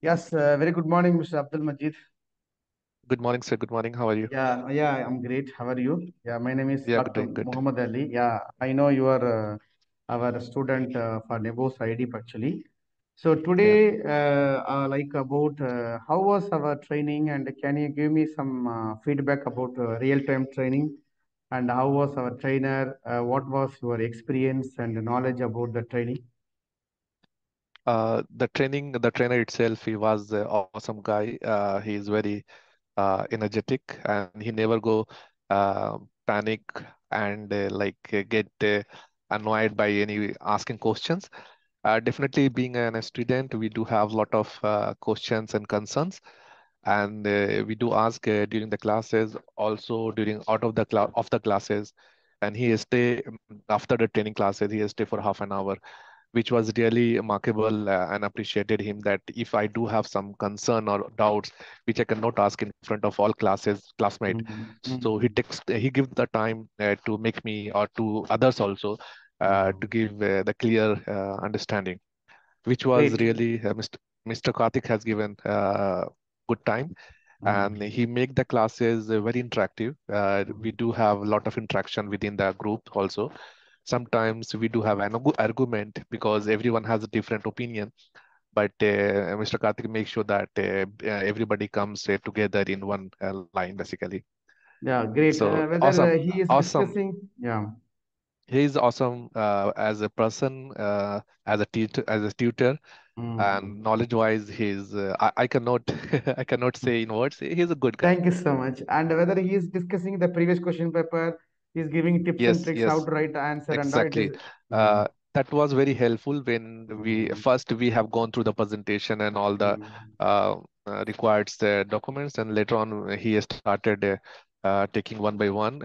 Yes, very good morning, Mr. Abdul Majid. Good morning, sir. Good morning. How are you? Yeah, I'm great. How are you? Yeah, my name is Yeah, Dr. doing good. Muhammad Ali. Yeah, I know you are our student for NEBOSH IDIP actually. So Yeah. today, like about how was our training, and can you give me some feedback about real-time training, and how was our trainer? What was your experience and knowledge about the training? The trainer itself, he was an awesome guy. He is very energetic, and he never go panic and get annoyed by any asking questions. Definitely, being a student, we do have a lot of questions and concerns, and we do ask during the classes, also during out of the classes, and he stay after the training classes. He stay for half an hour, which was really remarkable, and appreciated him that if I do have some concern or doubts which I cannot ask in front of all classmate, Mhm, so mhm, he gives the time to make me or to others also to mhm. give the clear understanding, which was Great. really Mr. Karthik has given good time, and Mhm, he make the classes very interactive. We mhm. do have a lot of interaction within the group also. Sometimes we do have an argument because everyone has a different opinion, but Mr. Karthik makes sure that everybody comes together in one line, basically. Yeah, great. So Whether awesome, he is awesome. discussing, yeah, He is awesome as a person, as a tutor, mhm. and knowledge-wise, I cannot I cannot say in words. He's a good guy. Thank you so much. And whether he is discussing the previous question paper, he is giving tips and Yes, tricks how yes. to write answer and all. It is. Exactly. Mm, That was very helpful when mm, we have gone through the presentation and all the mm, uh, required documents, and later on he started taking one by one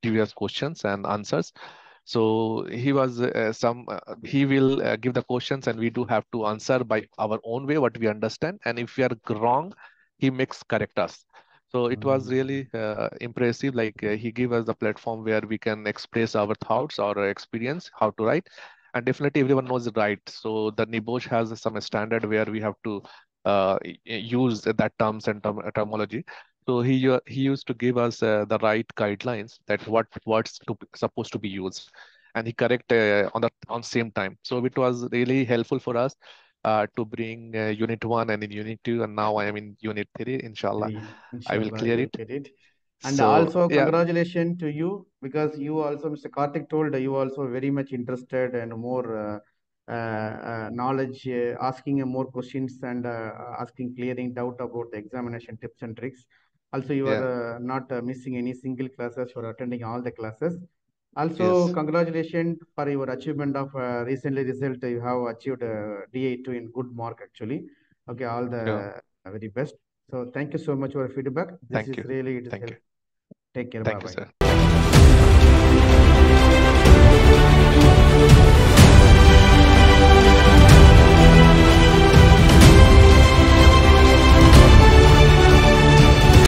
previous questions and answers. So he was he will give the questions, and we do have to answer by our own way what we understand, and if we are wrong, he makes correct us. So it was mm. really impressive. Like he gave us the platform where we can express our thoughts or experience how to write, and definitely everyone knows it right. So the NEBOSH has some standard where we have to use that terms and terminology. So he used to give us the right guidelines that what words supposed to be used, and he correct on same time. So it was really helpful for us to bring unit one and in unit two, and now I am in unit three. Inshallah, Three, I will inshallah, clear you'll it. get it. And So also, yeah, congratulations to you because you also, Mr. Karthik told you also very much interested and more knowledge, asking more questions and asking clearing doubt about the examination tips and tricks. Also, you yeah, are not missing any single classes. You are attending all the classes. Also, yes, congratulations for your achievement of recently result. You have achieved DA2 in good mark actually. Okay, all sure. the very best. So thank you so much for your feedback. This Thank is you, really it is thank help. you, Take care. Bye thank you, bye. sir.